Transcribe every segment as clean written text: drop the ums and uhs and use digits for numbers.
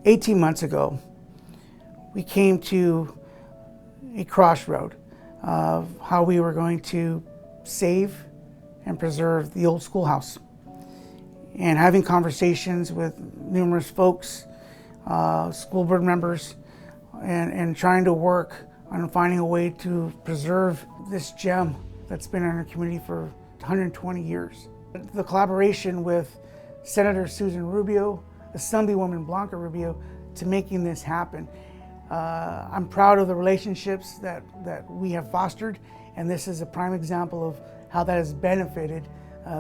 18 months ago, we came to a crossroad of how we were going to save and preserve the old schoolhouse. And having conversations with numerous folks, school board members, and trying to work on finding a way to preserve this gem that's been in our community for 120 years. The collaboration with Senator Susan Rubio, Assemblywoman Blanca Rubio, to making this happen. I'm proud of the relationships that we have fostered, and this is a prime example of how that has benefited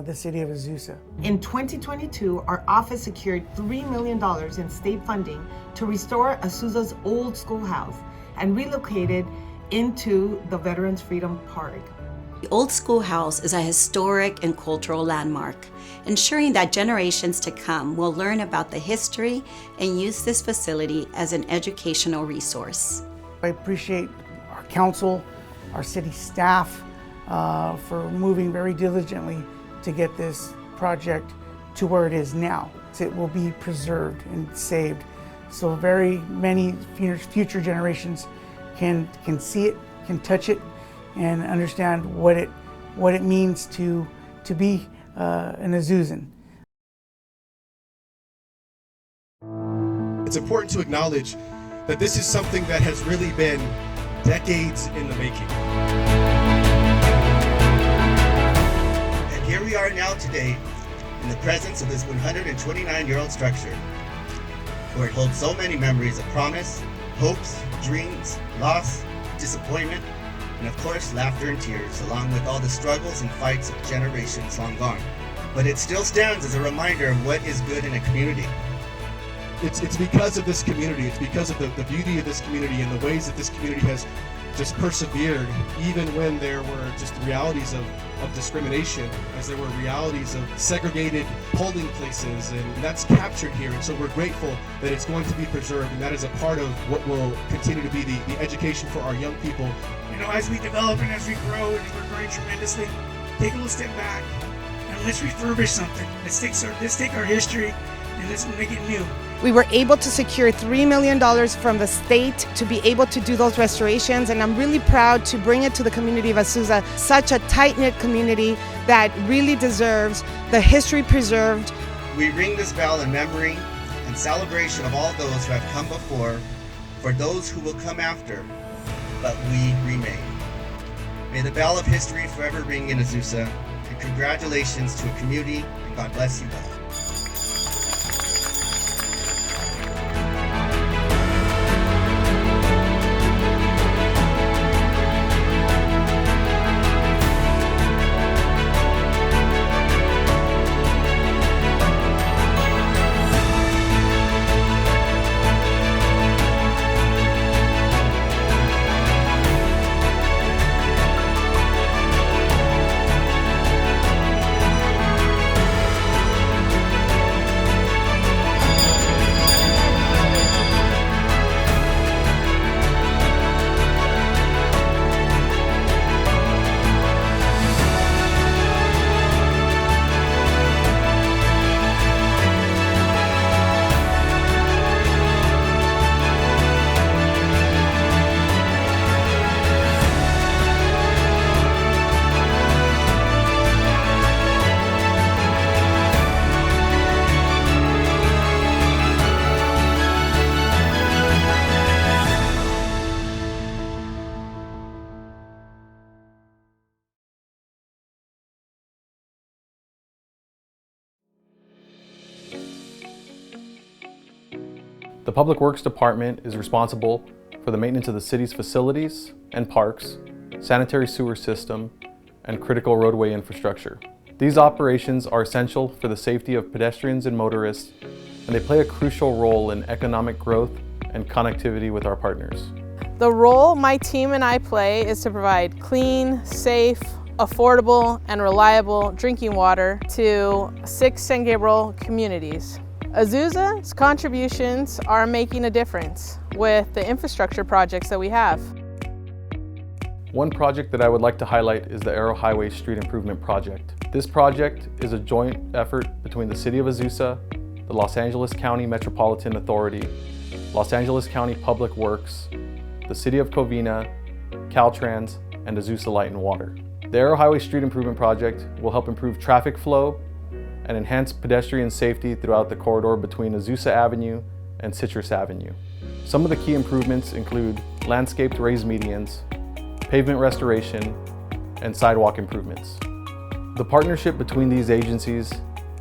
the city of Azusa. In 2022, our office secured $3 million in state funding to restore Azusa's old schoolhouse and relocate it into the Veterans Freedom Park. The old schoolhouse is a historic and cultural landmark, ensuring that generations to come will learn about the history and use this facility as an educational resource. I appreciate our council, our city staff for moving very diligently to get this project to where it is now. It will be preserved and saved, so very many future generations can see it, can touch it, and understand what it means to be an Azusan. It's important to acknowledge that this is something that has really been decades in the making. And here we are now today in the presence of this 129-year-old structure, where it holds so many memories of promise, hopes, dreams, loss, disappointment, and of course laughter and tears, along with all the struggles and fights of generations long gone. But it still stands as a reminder of what is good in a community. It's because of this community, it's because of the beauty of this community and the ways that this community has just persevered, even when there were just realities of discrimination, as there were realities of segregated polling places, and that's captured here. And so we're grateful that it's going to be preserved, and that is a part of what will continue to be the education for our young people. You know, as we develop and as we grow, and we're growing tremendously, take a little step back and let's refurbish something. Let's take our history and let's make it new. We were able to secure $3 million from the state to be able to do those restorations, and I'm really proud to bring it to the community of Azusa, such a tight-knit community that really deserves the history preserved. We ring this bell in memory and celebration of all those who have come before, for those who will come after, but we remain. May the bell of history forever ring in Azusa, and congratulations to a community, and God bless you all. The Public Works Department is responsible for the maintenance of the city's facilities and parks, sanitary sewer system, and critical roadway infrastructure. These operations are essential for the safety of pedestrians and motorists, and they play a crucial role in economic growth and connectivity with our partners. The role my team and I play is to provide clean, safe, affordable, and reliable drinking water to 6 San Gabriel communities. Azusa's contributions are making a difference with the infrastructure projects that we have. One project that I would like to highlight is the Arrow Highway Street Improvement Project. This project is a joint effort between the City of Azusa, the Los Angeles County Metropolitan Authority, Los Angeles County Public Works, the City of Covina, Caltrans, and Azusa Light and Water. The Arrow Highway Street Improvement Project will help improve traffic flow and enhance pedestrian safety throughout the corridor between Azusa Avenue and Citrus Avenue. Some of the key improvements include landscaped raised medians, pavement restoration, and sidewalk improvements. The partnership between these agencies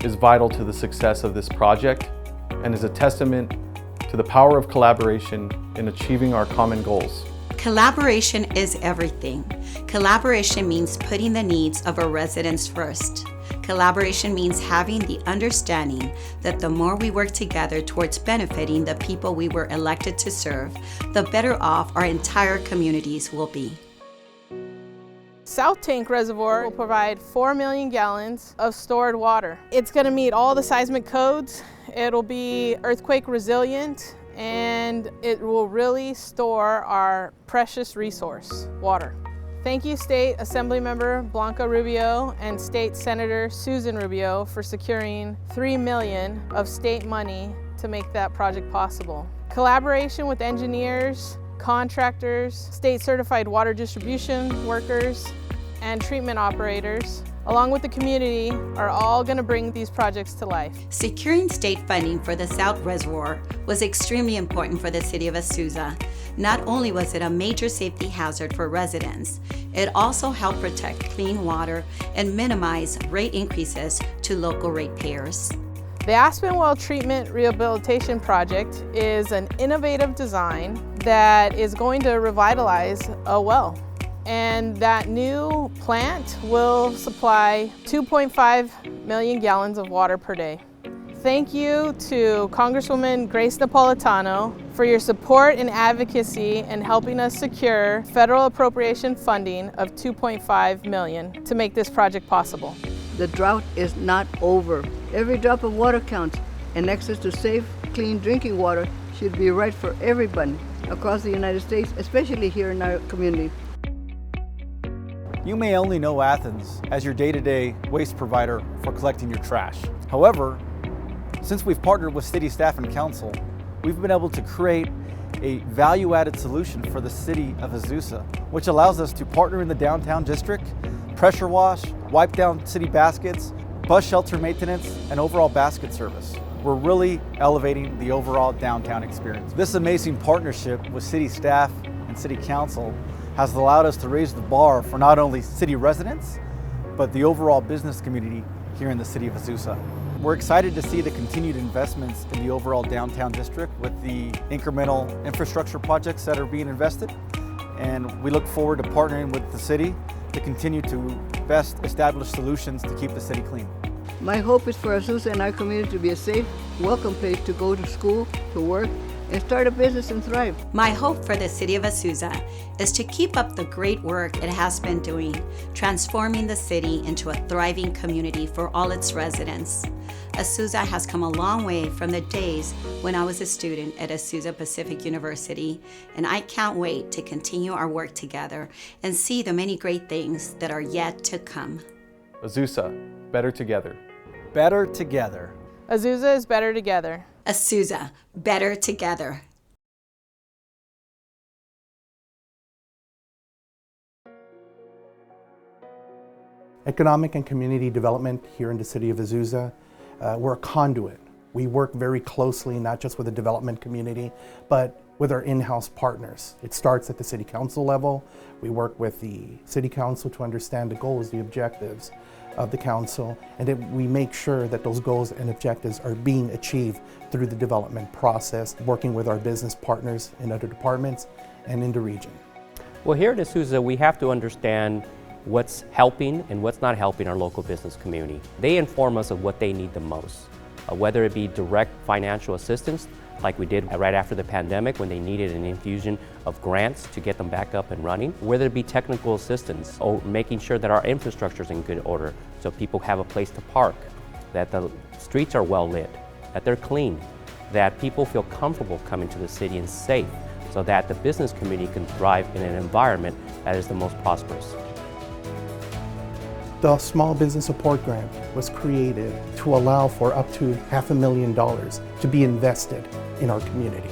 is vital to the success of this project and is a testament to the power of collaboration in achieving our common goals. Collaboration is everything. Collaboration means putting the needs of our residents first. Collaboration means having the understanding that the more we work together towards benefiting the people we were elected to serve, the better off our entire communities will be. South Tank Reservoir will provide 4 million gallons of stored water. It's going to meet all the seismic codes. It'll be earthquake resilient, and it will really store our precious resource, water. Thank you, State Assemblymember Blanca Rubio and State Senator Susan Rubio for securing $3 million of state money to make that project possible. Collaboration with engineers, contractors, state certified water distribution workers, and treatment operators, along with the community, are all going to bring these projects to life. Securing state funding for the South Reservoir was extremely important for the city of Azusa. Not only was it a major safety hazard for residents, it also helped protect clean water and minimize rate increases to local ratepayers. The Aspen Well Treatment Rehabilitation Project is an innovative design that is going to revitalize a well. And that new plant will supply 2.5 million gallons of water per day. Thank you to Congresswoman Grace Napolitano for your support and advocacy in helping us secure federal appropriation funding of $2.5 million to make this project possible. The drought is not over. Every drop of water counts, and access to safe, clean drinking water should be right for everyone across the United States, especially here in our community. You may only know Athens as your day-to-day waste provider for collecting your trash. However, since we've partnered with city staff and council, we've been able to create a value-added solution for the city of Azusa, which allows us to partner in the downtown district, pressure wash, wipe down city baskets, bus shelter maintenance, and overall basket service. We're really elevating the overall downtown experience. This amazing partnership with city staff and city council has allowed us to raise the bar for not only city residents, but the overall business community here in the city of Azusa. We're excited to see the continued investments in the overall downtown district with the incremental infrastructure projects that are being invested. And we look forward to partnering with the city to continue to best establish solutions to keep the city clean. My hope is for Azusa and our community to be a safe, welcome place to go to school, to work, and start a business and thrive. My hope for the city of Azusa is to keep up the great work it has been doing, transforming the city into a thriving community for all its residents. Azusa has come a long way from the days when I was a student at Azusa Pacific University, and I can't wait to continue our work together and see the many great things that are yet to come. Azusa, better together. Better together. Azusa is better together. Azusa, better together. Economic and community development here in the city of Azusa, we're a conduit. We work very closely, not just with the development community, but with our in-house partners. It starts at the city council level. We work with the city council to understand the goals, the objectives of the council, and then we make sure that those goals and objectives are being achieved through the development process, working with our business partners in other departments and in the region. Well, here at Azusa, we have to understand what's helping and what's not helping our local business community. They inform us of what they need the most, whether it be direct financial assistance, like we did right after the pandemic when they needed an infusion of grants to get them back up and running, whether it be technical assistance or making sure that our infrastructure is in good order so people have a place to park, that the streets are well lit, that they're clean, that people feel comfortable coming to the city and safe so that the business community can thrive in an environment that is the most prosperous. The Small Business Support Grant was created to allow for up to $500,000 to be invested in our community.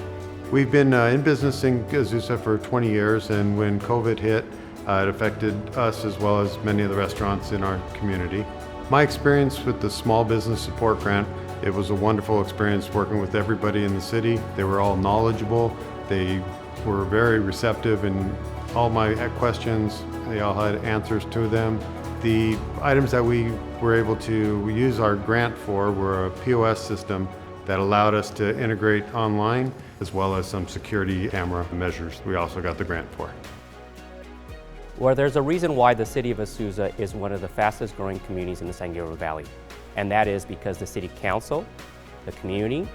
We've been in business in Azusa for 20 years, and when COVID hit, it affected us as well as many of the restaurants in our community. My experience with the Small Business Support Grant, it was a wonderful experience working with everybody in the city. They were all knowledgeable. They were very receptive in all my questions. They all had answers to them. The items that we were able to use our grant for were a POS system that allowed us to integrate online, as well as some security camera measures we also got the grant for. Well, there's a reason why the city of Azusa is one of the fastest growing communities in the San Gabriel Valley. And that is because the city council, the community,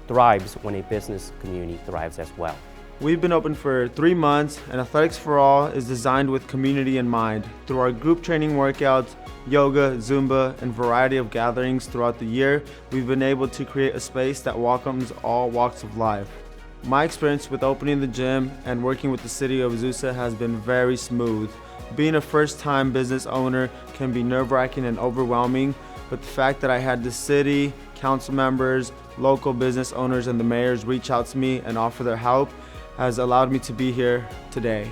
thrives when a business community thrives as well. We've been open for 3 months, and Athletics for All is designed with community in mind. Through our group training workouts, yoga, Zumba, and variety of gatherings throughout the year, we've been able to create a space that welcomes all walks of life. My experience with opening the gym and working with the city of Azusa has been very smooth. Being a first-time business owner can be nerve-wracking and overwhelming, but the fact that I had the city, council members, local business owners, and the mayors reach out to me and offer their help has allowed me to be here today.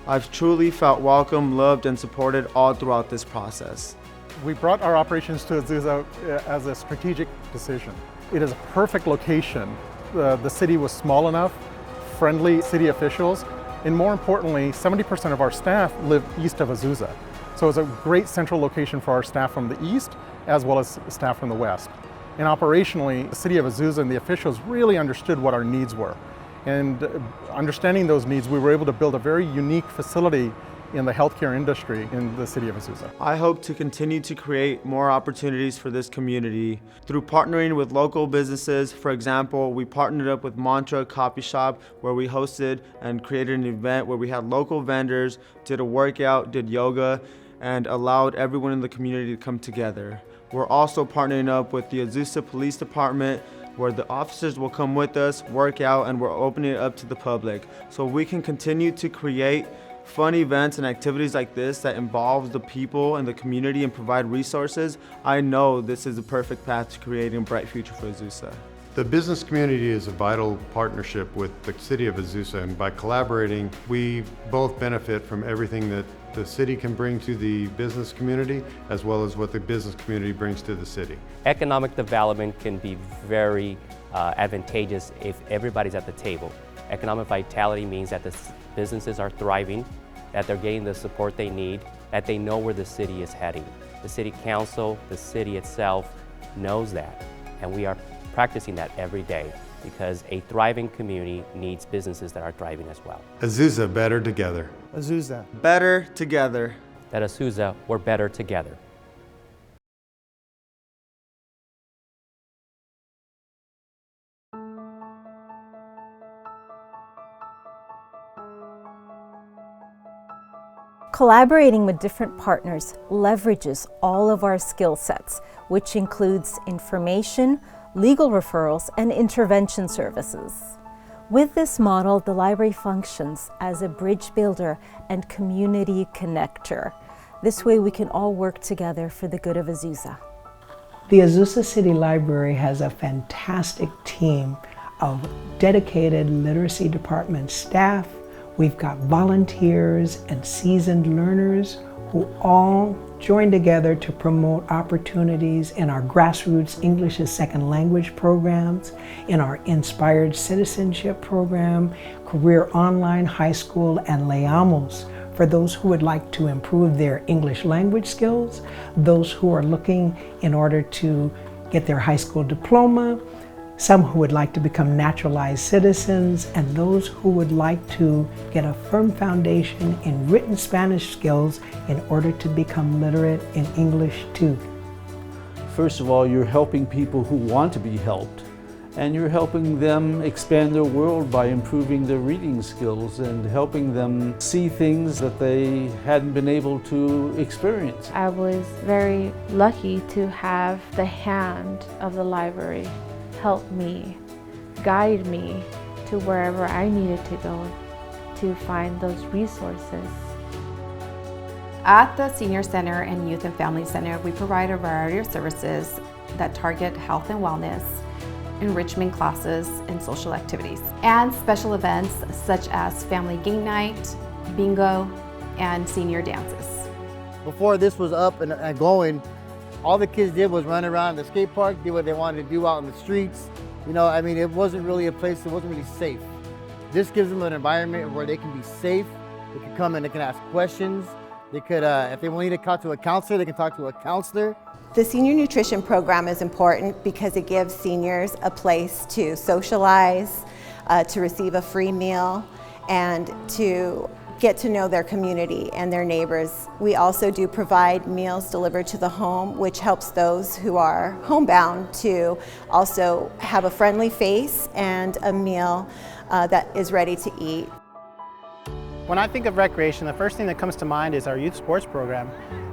I've truly felt welcome, loved, and supported all throughout this process. We brought our operations to Azusa as a strategic decision. It is a perfect location. The city was small enough, friendly city officials, and more importantly, 70% of our staff live east of Azusa. So it's a great central location for our staff from the east, as well as staff from the west. And operationally, the city of Azusa and the officials really understood what our needs were. And understanding those needs, we were able to build a very unique facility in the healthcare industry in the city of Azusa. I hope to continue to create more opportunities for this community through partnering with local businesses. For example, we partnered up with Mantra Coffee Shop, where we hosted and created an event where we had local vendors, did a workout, did yoga, and allowed everyone in the community to come together. We're also partnering up with the Azusa Police Department, where the officers will come with us, work out, and we're opening it up to the public. So we can continue to create fun events and activities like this that involves the people and the community and provide resources. I know this is the perfect path to creating a bright future for Azusa. The business community is a vital partnership with the city of Azusa, and by collaborating, we both benefit from everything that the city can bring to the business community, as well as what the business community brings to the city. Economic development can be very advantageous if everybody's at the table. Economic vitality means that the businesses are thriving, that they're getting the support they need, that they know where the city is heading. The city council, the city itself knows that, and we are practicing that every day because a thriving community needs businesses that are thriving as well. Azusa, better together. Azusa, better together. At Azusa, we're better together. Collaborating with different partners leverages all of our skill sets, which includes information, legal referrals, and intervention services. With this model, the library functions as a bridge builder and community connector. This way we can all work together for the good of Azusa. The Azusa City Library has a fantastic team of dedicated literacy department staff. We've got volunteers and seasoned learners who all join together to promote opportunities in our grassroots English as Second Language programs, in our Inspired Citizenship program, Career Online High School, and Leamos for those who would like to improve their English language skills, those who are looking in order to get their high school diploma, some who would like to become naturalized citizens, and those who would like to get a firm foundation in written Spanish skills in order to become literate in English too. First of all, you're helping people who want to be helped, and you're helping them expand their world by improving their reading skills and helping them see things that they hadn't been able to experience. I was very lucky to have the hand of the library help me, guide me to wherever I needed to go to find those resources. At the Senior Center and Youth and Family Center, we provide a variety of services that target health and wellness, enrichment classes, and social activities, and special events such as family game night, bingo, and senior dances. Before this was up and going, all the kids did was run around the skate park, do what they wanted to do out in the streets. You know, I mean, it wasn't really a place, it wasn't really safe. This gives them an environment where they can be safe, they can come and they can ask questions. They could, if they need to talk to a counselor, they can talk to a counselor. The senior nutrition program is important because it gives seniors a place to socialize, to receive a free meal, and to get to know their community and their neighbors. We also do provide meals delivered to the home, which helps those who are homebound to also have a friendly face and a meal that is ready to eat. When I think of recreation, the first thing that comes to mind is our youth sports program.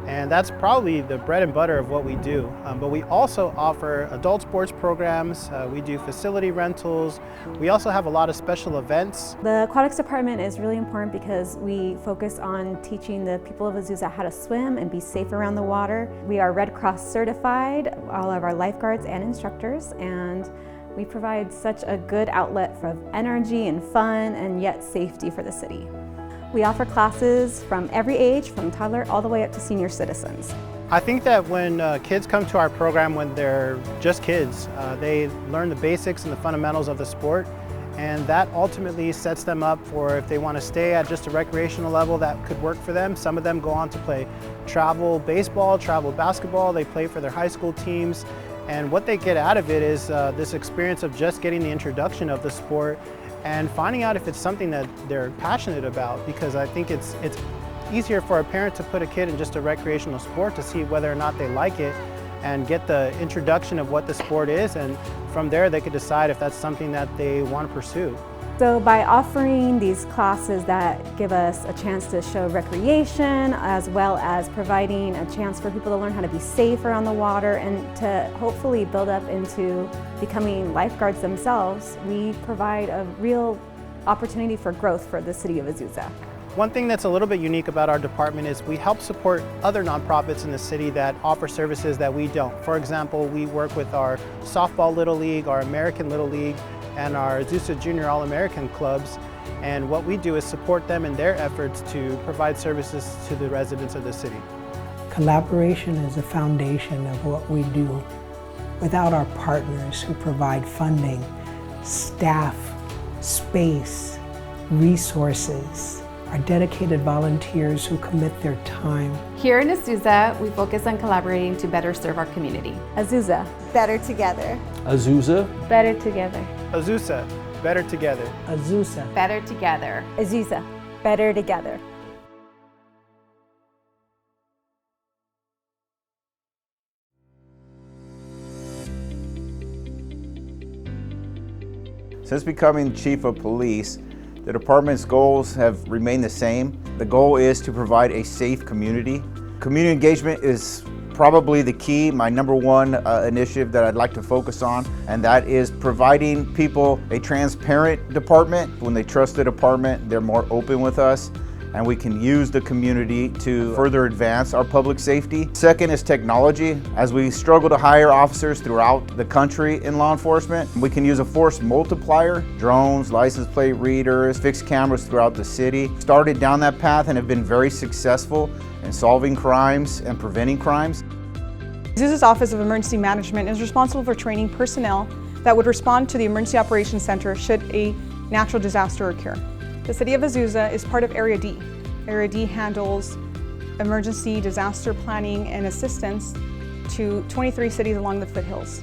And that's probably the bread and butter of what we do. But we also offer adult sports programs, we do facility rentals, we also have a lot of special events. The aquatics department is really important because we focus on teaching the people of Azusa how to swim and be safe around the water. We are Red Cross certified, all of our lifeguards and instructors, and we provide such a good outlet for energy and fun and yet safety for the city. We offer classes from every age, from toddler all the way up to senior citizens. I think that when kids come to our program when they're just kids, they learn the basics and the fundamentals of the sport, and that ultimately sets them up for if they want to stay at just a recreational level that could work for them. Some of them go on to play travel baseball, travel basketball, they play for their high school teams, and what they get out of it is this experience of just getting the introduction of the sport and finding out if it's something that they're passionate about, because I think it's easier for a parent to put a kid in just a recreational sport to see whether or not they like it and get the introduction of what the sport is, and from there they could decide if that's something that they want to pursue. So by offering these classes that give us a chance to show recreation, as well as providing a chance for people to learn how to be safe around the water and to hopefully build up into becoming lifeguards themselves, we provide a real opportunity for growth for the city of Azusa. One thing that's a little bit unique about our department is we help support other nonprofits in the city that offer services that we don't. For example, we work with our Softball Little League, our American Little League, and our Azusa Junior All-American clubs, and what we do is support them in their efforts to provide services to the residents of the city. Collaboration is the foundation of what we do. Without our partners who provide funding, staff, space, resources, our dedicated volunteers who commit their time. Here in Azusa, we focus on collaborating to better serve our community. Azusa, better together. Azusa, Better together. Azusa, better together. Azusa, Better together. Azusa, better together. Since becoming Chief of Police, the department's goals have remained the same. The goal is to provide a safe community. Community engagement is probably the key, my number one initiative that I'd like to focus on, and that is providing people a transparent department. When they trust the department, they're more open with us, and we can use the community to further advance our public safety. Second is technology. As we struggle to hire officers throughout the country in law enforcement, we can use a force multiplier, drones, license plate readers, fixed cameras throughout the city. Started down that path and have been very successful in solving crimes and preventing crimes. Azusa's Office of Emergency Management is responsible for training personnel that would respond to the Emergency Operations Center should a natural disaster occur. The City of Azusa is part of Area D. Area D handles emergency disaster planning and assistance to 23 cities along the foothills.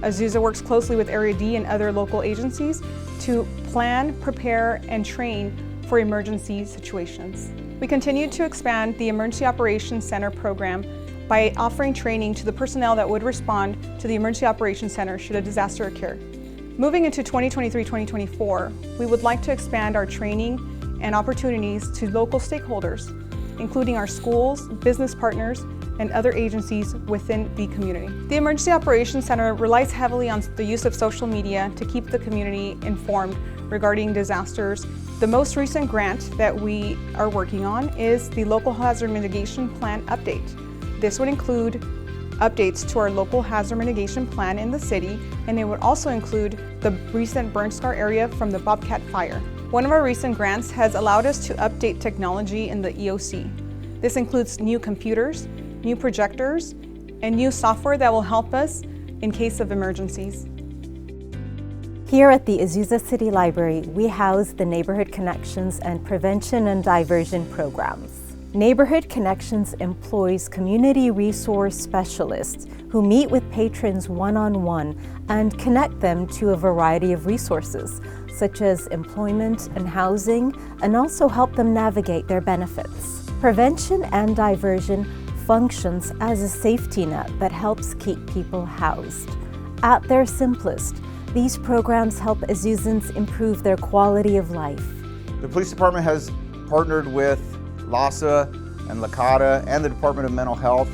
Azusa works closely with Area D and other local agencies to plan, prepare, and train for emergency situations. We continue to expand the Emergency Operations Center program by offering training to the personnel that would respond to the Emergency Operations Center should a disaster occur. Moving into 2023-2024, we would like to expand our training and opportunities to local stakeholders, including our schools, business partners, and other agencies within the community. The Emergency Operations Center relies heavily on the use of social media to keep the community informed regarding disasters. The most recent grant that we are working on is the Local Hazard Mitigation Plan update. This would include updates to our local hazard mitigation plan in the city, and it would also include the recent burn scar area from the Bobcat fire. One of our recent grants has allowed us to update technology in the EOC. This includes new computers, new projectors, and new software that will help us in case of emergencies. Here at the Azusa City Library, we house the Neighborhood Connections and Prevention and Diversion programs. Neighborhood Connections employs community resource specialists who meet with patrons one-on-one and connect them to a variety of resources, such as employment and housing, and also help them navigate their benefits. Prevention and Diversion functions as a safety net that helps keep people housed. At their simplest, these programs help Azusans improve their quality of life. The police department has partnered with LASA and LACADA and the Department of Mental Health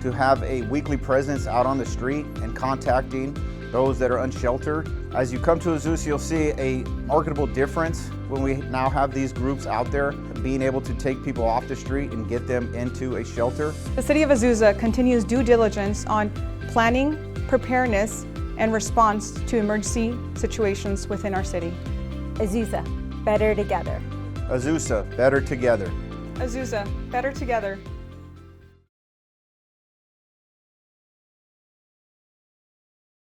to have a weekly presence out on the street and contacting those that are unsheltered. As you come to Azusa, you'll see a marketable difference when we now have these groups out there, being able to take people off the street and get them into a shelter. The City of Azusa continues due diligence on planning, preparedness, and response to emergency situations within our city. Azusa, better together. Azusa, better together. Azusa, better together.